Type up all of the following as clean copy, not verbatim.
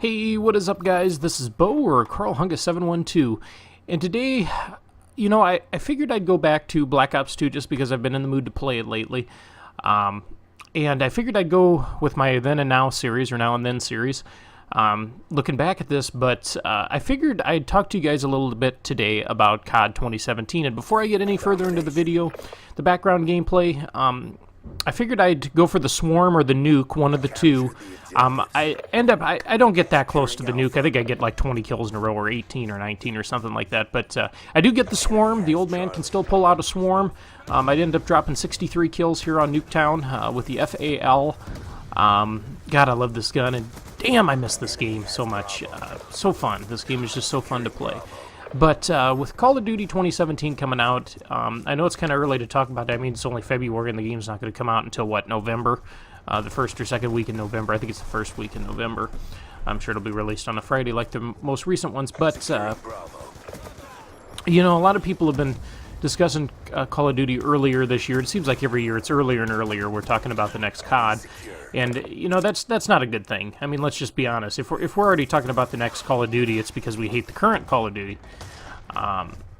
Hey, what is up, guys? This is Bo, or Carl Hunga712, and today, I figured I'd go back to Black Ops 2 just because I've been in the mood to play it lately, and I figured I'd go with my Then and Now series, or Now and Then series, looking back at this, but I figured I'd talk to you guys a little bit today about COD 2017, and before I get any further into the video, the background gameplay, I figured I'd go for the Swarm or the Nuke, one of the two. I don't get that close to the Nuke. I think I get like 20 kills in a row, or 18 or 19 or something like that. But I do get the Swarm. The old man can still pull out a Swarm. I'd end up dropping 63 kills here on Nuketown with the FAL. God, I love this gun, and damn, I miss this game so much. So fun. This game is just so fun to play. But with Call of Duty 2017 coming out, I know it's kind of early to talk about it. I mean, it's only February, and the game's not going to come out until, what, November? The first or second week in November. I think it's the first week in November. I'm sure it'll be released on a Friday like the most recent ones. But, a lot of people have been discussing Call of Duty earlier this year. It seems like every year it's earlier and earlier. We're talking about the next COD. And, that's not a good thing. I mean, let's just be honest. If we're already talking about the next Call of Duty, it's because we hate the current Call of Duty.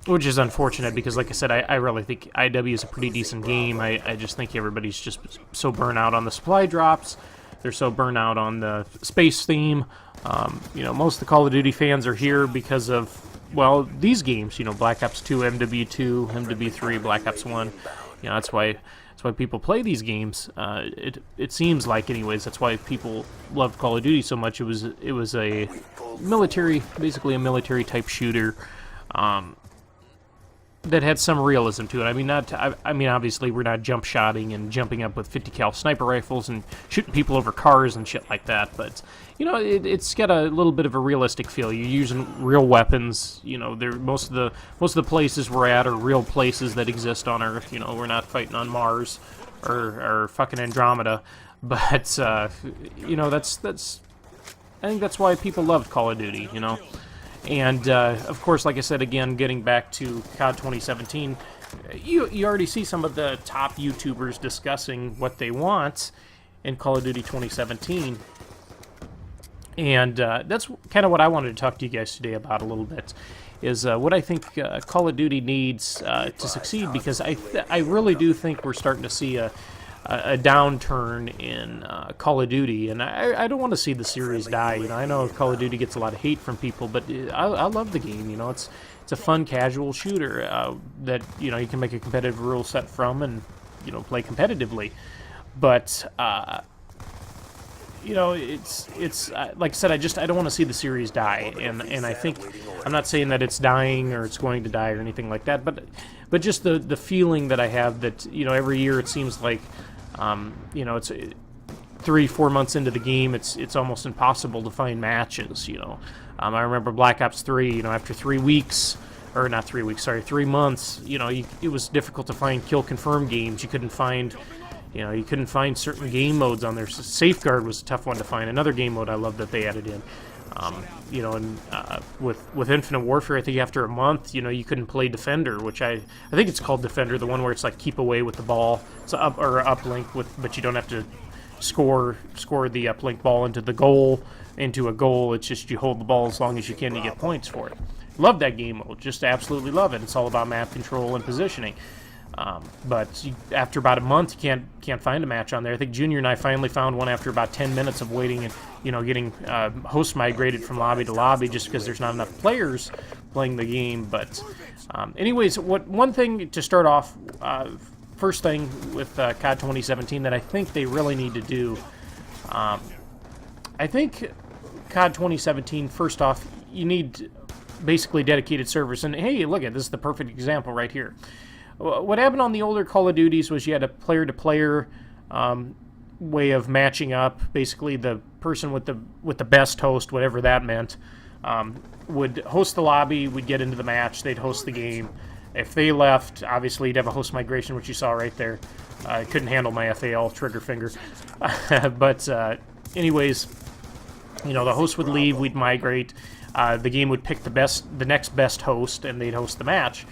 Which is unfortunate because, like I said, I really think IW is a pretty decent game. I just think everybody's just so burnt out on the supply drops. They're so burnt out on the space theme. Most of the Call of Duty fans are here because of, well, these games. Black Ops 2, MW2, MW3, Black Ops 1. That's why people play these games. It seems like, anyways, that's why people loved Call of Duty so much. It was a military, basically a military type shooter. That had some realism to it. I mean, obviously we're not jump shotting and jumping up with 50 cal sniper rifles and shooting people over cars and shit like that. But it's got a little bit of a realistic feel. You're using real weapons. Most of the places we're at are real places that exist on Earth. We're not fighting on Mars or fucking Andromeda. But that's I think that's why people loved Call of Duty. And, of course, like I said, again, getting back to COD 2017, you already see some of the top YouTubers discussing what they want in Call of Duty 2017. And that's kind of what I wanted to talk to you guys today about a little bit, is what I think Call of Duty needs to succeed, because I really do think we're starting to see a downturn in Call of Duty, and I don't want to see the series die. I know Call of Duty gets a lot of hate from people, but I love the game. It's a fun, casual shooter that you can make a competitive rule set from and play competitively. But it's like I said, I don't want to see the series die, and I think, I'm not saying that it's dying or it's going to die or anything like that, but just the feeling that I have that every year it seems like it's 3-4 months into the game, it's almost impossible to find matches. I remember Black Ops 3, after 3 weeks, or not 3 weeks, sorry, 3 months, it was difficult to find kill confirm games. You couldn't find certain game modes on there. So Safeguard was a tough one to find. Another game mode I love that they added in. With Infinite Warfare, I think after a month, you couldn't play Defender, which I think it's called Defender, the one where it's like keep away with the ball. It's uplink but you don't have to score the uplink ball into a goal. It's just you hold the ball as long as you can to get points for it. Love that game mode. Just absolutely love it. It's all about map control and positioning. But after about a month, you can't find a match on there. I think Junior and I finally found one after about 10 minutes of waiting and getting host migrated from lobby to lobby, just because there's not enough players playing the game. But anyways, one thing to start off, first thing with COD 2017 that I think they really need to do, I think COD 2017, first off, you need basically dedicated servers. And hey, look at this, is the perfect example right here. What happened on the older Call of Duties was you had a player-to-player way of matching up. Basically, the person with the best host, whatever that meant, would host the lobby, would get into the match, they'd host the game. If they left, obviously you'd have a host migration, which you saw right there. I couldn't handle my FAL trigger finger. But anyways, the host would leave, we'd migrate. The game would pick the next best host, and they'd host the match.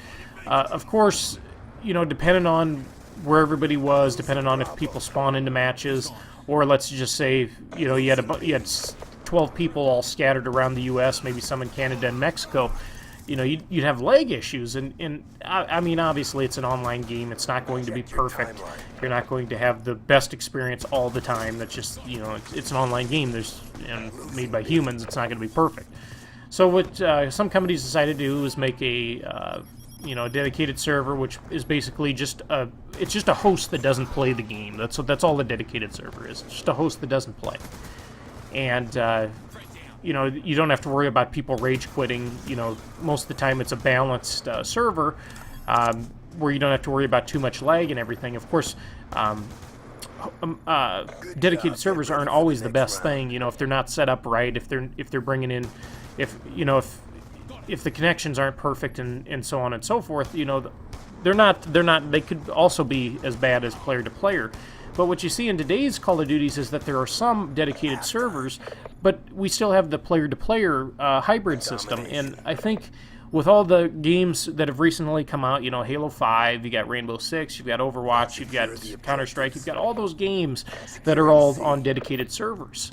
Of course, depending on where everybody was, depending on if people spawn into matches, or let's just say, you had 12 people all scattered around the U.S., maybe some in Canada and Mexico, you'd have lag issues. And I mean, obviously, it's an online game. It's not going to be perfect. You're not going to have the best experience all the time. That's just, it's an online game. And made by humans. It's not going to be perfect. So what some companies decided to do is make a dedicated server, which is basically just a host that doesn't play the game. That's all the dedicated server is. It's just a host that doesn't play. And you don't have to worry about people rage quitting. Most of the time it's a balanced server where you don't have to worry about too much lag and everything. Of course, dedicated servers aren't always the best thing. If they're not set up right, if they're bringing in, if the connections aren't perfect and so on and so forth, they're not. They could also be as bad as player to player. But what you see in today's Call of Duties is that there are some dedicated servers, but we still have the player-to-player hybrid system. And I think with all the games that have recently come out, Halo 5, you got Rainbow Six, you've got Overwatch, you've got Counter-Strike, you've got all those games that are all on dedicated servers.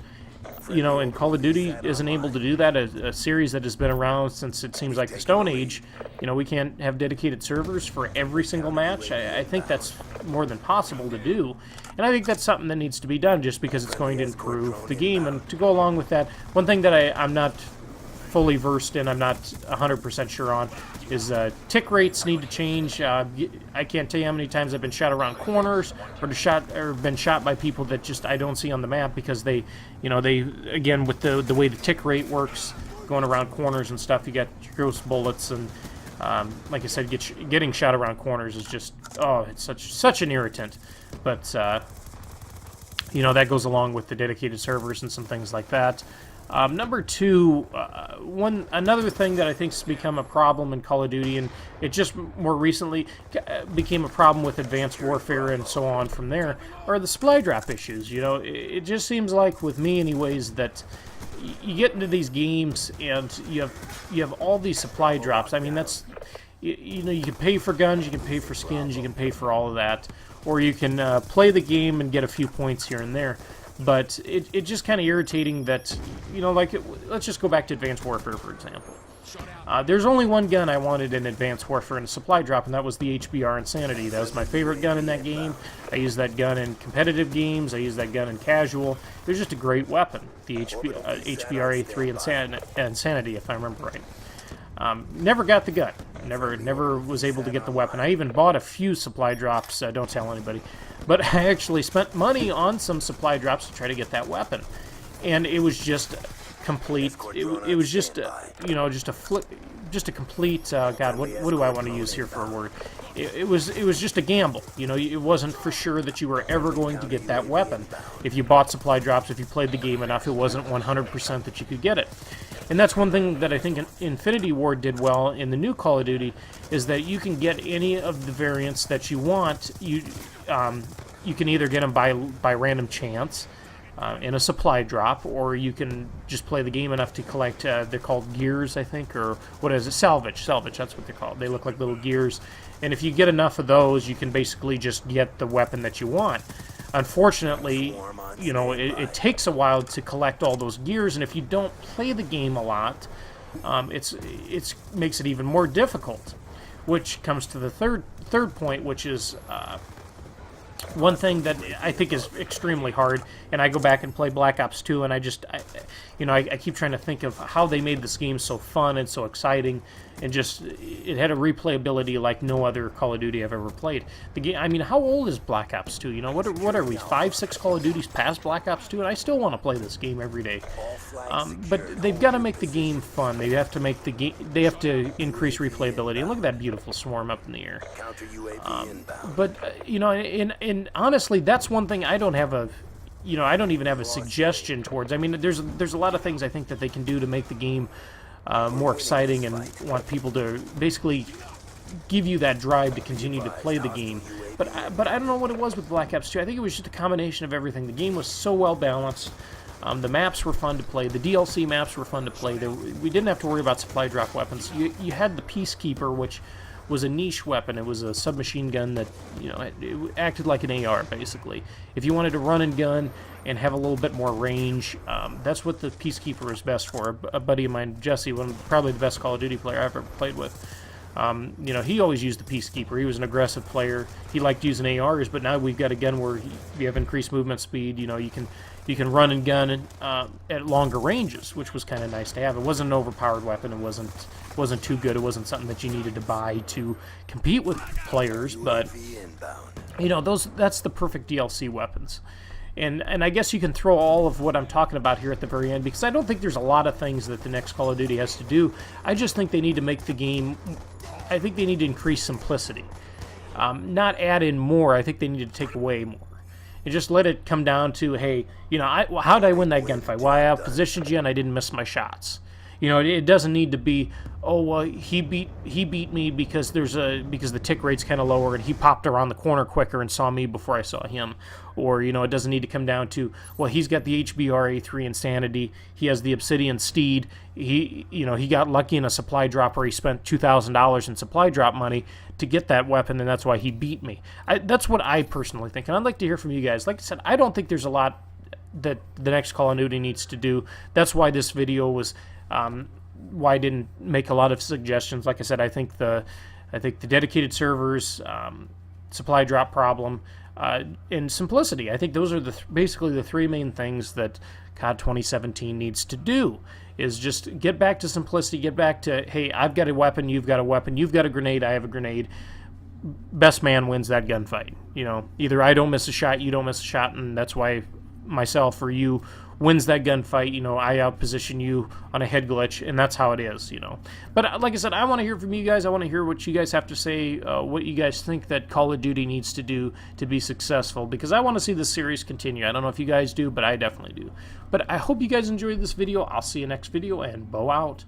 And Call of Duty isn't able to do that. A series that has been around since it seems like the Stone Age, we can't have dedicated servers for every single match. I think that's more than possible to do. And I think that's something that needs to be done just because it's going to improve the game. And to go along with that, one thing that I'm not fully versed in, I'm not 100% sure on, is tick rates need to change. I can't tell you how many times I've been shot around corners or been shot by people that just I don't see on the map because they again, with the way the tick rate works, going around corners and stuff, you got ghost bullets and like I said, getting shot around corners is just it's such an irritant. But that goes along with the dedicated servers and some things like that. Number two, another thing that I think has become a problem in Call of Duty, and it just more recently became a problem with Advanced Warfare and so on from there, are the supply drop issues. It just seems like, with me anyways, that you get into these games and you have all these supply drops. I mean, that's you can pay for guns, you can pay for skins, you can pay for all of that, or you can play the game and get a few points here and there. But it's just kind of irritating that, let's just go back to Advanced Warfare, for example. There's only one gun I wanted in Advanced Warfare in a supply drop, and that was the HBR Insanity. That was my favorite gun in that game. I used that gun in competitive games. I used that gun in casual. It was just a great weapon, the HBR A3 Insanity, if I remember right. Never got the gun. Never was able to get the weapon. I even bought a few supply drops. Don't tell anybody. But I actually spent money on some supply drops to try to get that weapon, and it was just complete. It was just just a complete. God, what do I want to use here for a word? It was just a gamble. It wasn't for sure that you were ever going to get that weapon. If you bought supply drops, if you played the game enough, it wasn't 100% that you could get it. And that's one thing that I think Infinity Ward did well in the new Call of Duty, is that you can get any of the variants that you want. You can either get them by random chance in a supply drop, or you can just play the game enough to collect, they're called gears, I think, or what is it? Salvage, that's what they're called. They look like little gears. And if you get enough of those, you can basically just get the weapon that you want. Unfortunately, it takes a while to collect all those gears, and if you don't play the game a lot, it makes it even more difficult. Which comes to the third point, which is one thing that I think is extremely hard. And I go back and play Black Ops 2, and I keep trying to think of how they made this game so fun and so exciting, and just it had a replayability like no other Call of Duty I've ever played. The game, I mean, how old is Black Ops 2? What are we, 5-6 Call of Duties past Black Ops 2, and I still want to play this game every day. But they've got to make the game fun. They have to make the game. They have to increase replayability. And look at that beautiful swarm up in the air. And honestly, that's one thing I don't have I don't even have a suggestion towards. I mean, there's a lot of things I think that they can do to make the game more exciting and want people to basically give you that drive to continue to play the game. But I don't know what it was with Black Ops 2. I think it was just a combination of everything. The game was so well balanced. The maps were fun to play. The DLC maps were fun to play. We didn't have to worry about supply drop weapons. You had the Peacekeeper, which was a niche weapon. It was a submachine gun that, you know, it acted like an AR, basically. If you wanted to run and gun and have a little bit more range, that's what the Peacekeeper is best for. A buddy of mine, Jesse, probably the best Call of Duty player I've ever played with, you know, he always used the Peacekeeper. He was an aggressive player. He liked using ARs, but now we've got a gun where you have increased movement speed. You know, you can run and gun at longer ranges, which was kind of nice to have. It wasn't an overpowered weapon. It wasn't too good. It wasn't something that you needed to buy to compete with players. But you know, that's the perfect DLC weapons. And I guess you can throw all of what I'm talking about here at the very end, because I don't think there's a lot of things that the next Call of Duty has to do. I just think they need to make the game, I think they need to increase simplicity. Not add in more, I think they need to take away more. And just let it come down to, hey, you know, how did I win that gunfight? Well, I outpositioned you and I didn't miss my shots. You know, it doesn't need to be, oh, well, he beat me because the tick rate's kind of lower and he popped around the corner quicker and saw me before I saw him. Or, you know, it doesn't need to come down to, well, he's got the HBR-A3 Insanity, he has the Obsidian Steed, he got lucky in a supply drop where he spent $2,000 in supply drop money to get that weapon, and that's why he beat me. That's what I personally think, and I'd like to hear from you guys. Like I said, I don't think there's a lot that the next Call of Duty needs to do. That's why this video was, why I didn't make a lot of suggestions. Like I said, I think the dedicated servers, supply drop problem, and simplicity. I think those are basically the three main things that COD 2017 needs to do. Is just get back to simplicity, get back to, hey, I've got a weapon, you've got a weapon, you've got a grenade, I have a grenade. Best man wins that gunfight. You know, either I don't miss a shot, you don't miss a shot, and that's why myself or you wins that gunfight. You know, I outposition you on a head glitch, and that's how it is, you know. But like I said, I want to hear from you guys. I want to hear what you guys have to say, what you guys think that Call of Duty needs to do to be successful, because I want to see this series continue. I don't know if you guys do, but I definitely do. But I hope you guys enjoyed this video. I'll see you next video, and Bo out.